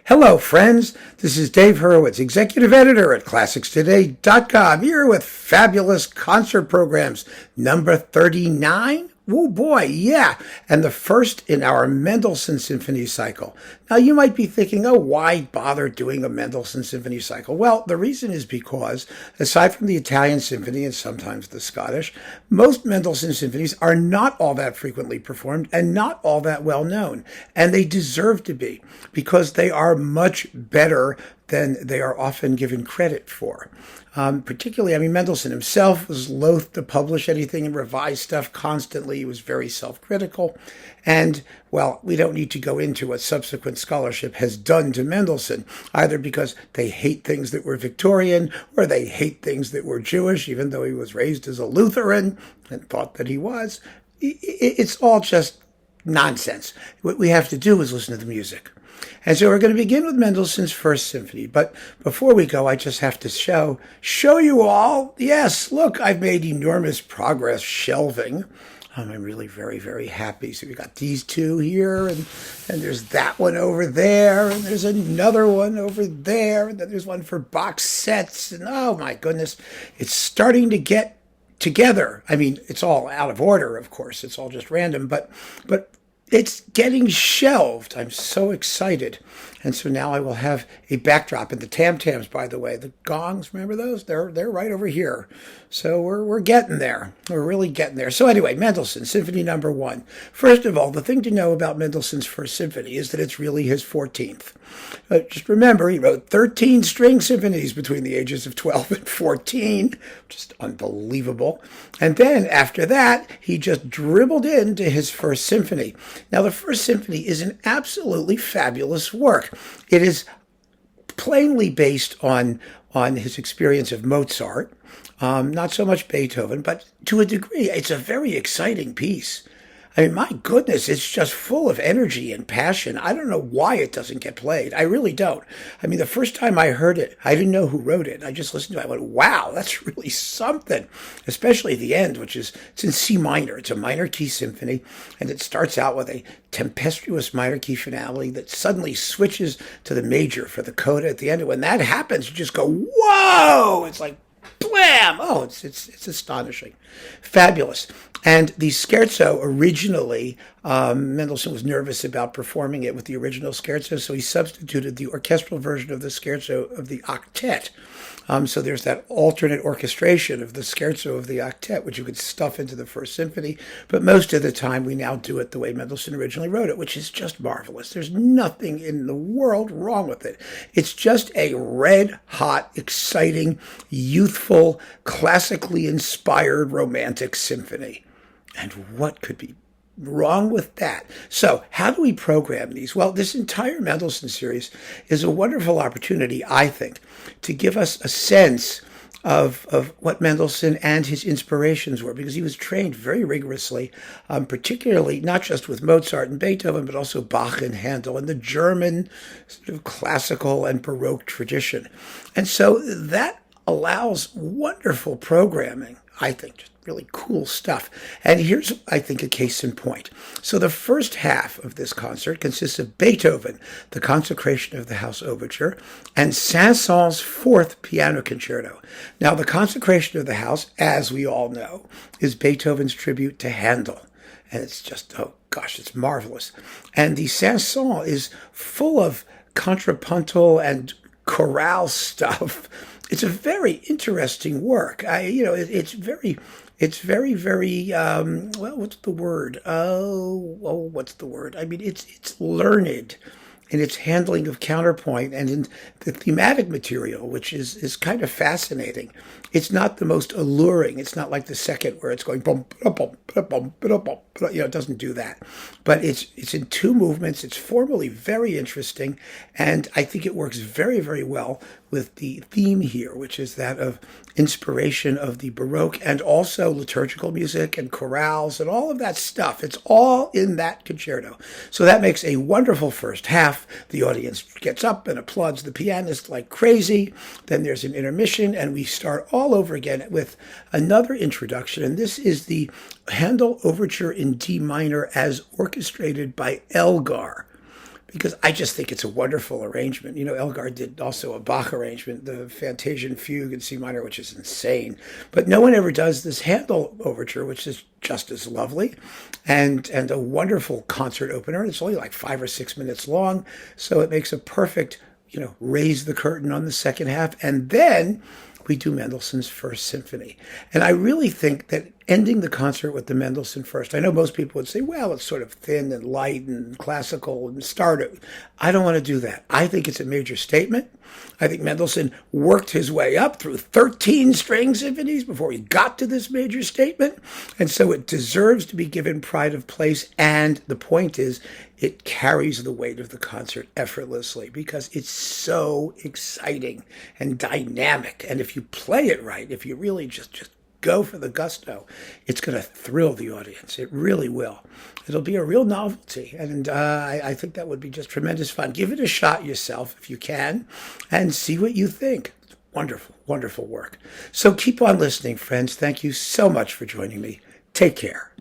Hello, friends. This is Dave Hurwitz, executive editor at ClassicsToday.com, here with fabulous concert programs, number 39. Oh boy, yeah, and the first in our Mendelssohn Symphony Cycle. Now you might be thinking, oh, why bother doing a Mendelssohn Symphony Cycle? Well, the reason is because, aside from the Italian symphony and sometimes the Scottish, most Mendelssohn symphonies are not all that frequently performed and not all that well known. And they deserve to be, because they are much better than they are often given credit for. Particularly, Mendelssohn himself was loath to publish anything and revise stuff constantly. He was very self-critical. And, well, we don't need to go into what subsequent scholarship has done to Mendelssohn, either because they hate things that were Victorian or they hate things that were Jewish, even though he was raised as a Lutheran and thought that he was. It's all just nonsense. What we have to do is listen to the music. And so we're going to begin with Mendelssohn's First Symphony. But before we go, I just have to show you all. Yes, look, I've made enormous progress shelving. I'm really very, very happy. So we got these two here, and there's that one over there, and there's another one over there, and then there's one for box sets. And oh my goodness, it's starting to get together. It's all out of order, of course. It's all just random, but it's getting shelved. I'm so excited. And so now I will have a backdrop. And the tam-tams, by the way, the gongs, remember those? They're right over here. So we're getting there. We're really getting there. So anyway, Mendelssohn, Symphony Number 1. First of all, the thing to know about Mendelssohn's First Symphony is that it's really his 14th. Just remember, he wrote 13 string symphonies between the ages of 12 and 14. Just unbelievable. And then after that, he just dribbled into his First Symphony. Now, the First Symphony is an absolutely fabulous work. It is plainly based on his experience of Mozart, not so much Beethoven, but to a degree, it's a very exciting piece. My goodness, it's just full of energy and passion. I don't know why it doesn't get played. I really don't. The first time I heard it, I didn't know who wrote it. I just listened to it. I went, wow, that's really something. Especially the end, it's in C minor. It's a minor key symphony, and it starts out with a tempestuous minor key finale that suddenly switches to the major for the coda at the end. And when that happens, you just go, whoa! It's like, blam! Oh, it's astonishing. Fabulous. And the scherzo originally, Mendelssohn was nervous about performing it with the original scherzo, so he substituted the orchestral version of the scherzo of the octet. So there's that alternate orchestration of the scherzo of the octet, which you could stuff into the First Symphony. But most of the time, we now do it the way Mendelssohn originally wrote it, which is just marvelous. There's nothing in the world wrong with it. It's just a red-hot, exciting, youthful, classically inspired romantic symphony. And what could be wrong with that? So how do we program these? Well, this entire Mendelssohn series is a wonderful opportunity, I think, to give us a sense of what Mendelssohn and his inspirations were, because he was trained very rigorously, particularly not just with Mozart and Beethoven, but also Bach and Handel and the German sort of classical and Baroque tradition. And so that allows wonderful programming, I think, just really cool stuff. And here's, I think, a case in point. So the first half of this concert consists of Beethoven, the Consecration of the House Overture, and Saint-Saens' Fourth Piano Concerto. Now, the Consecration of the House, as we all know, is Beethoven's tribute to Handel. And it's just, oh gosh, it's marvelous. And the Saint-Saens is full of contrapuntal and chorale stuff. It's a very interesting work. It's very, well, what's the word? What's the word? It's learned in its handling of counterpoint and in the thematic material, which is kind of fascinating. It's not the most alluring. It's not like the second where it's going bum, bum, bum, bum, bum, bum. It doesn't do that. But it's in two movements. It's formally very interesting, and I think it works very, very well with the theme here, which is that of inspiration of the Baroque and also liturgical music and chorales and all of that stuff. It's all in that concerto. So that makes a wonderful first half. The audience gets up and applauds the pianist like crazy. Then there's an intermission, and we start all over again with another introduction. And this is the Handel Overture in D minor as orchestrated by Elgar. because I just think it's a wonderful arrangement. You know, Elgar did also a Bach arrangement, the Fantasian Fugue in C minor, which is insane. But no one ever does this Handel overture, which is just as lovely, and a wonderful concert opener. It's only like 5 or 6 minutes long, so it makes a perfect, raise the curtain on the second half. And then we do Mendelssohn's First Symphony. And I really think that ending the concert with the Mendelssohn First, I know most people would say, well, it's sort of thin and light and classical and start it. I don't want to do that. I think it's a major statement. I think Mendelssohn worked his way up through 13 string symphonies before he got to this major statement. And so it deserves to be given pride of place. And the point is, it carries the weight of the concert effortlessly because it's so exciting and dynamic. And if you play it right, if you really just go for the gusto, it's going to thrill the audience. It really will. It'll be a real novelty. And I think that would be just tremendous fun. Give it a shot yourself if you can and see what you think. Wonderful, wonderful work. So keep on listening, friends. Thank you so much for joining me. Take care.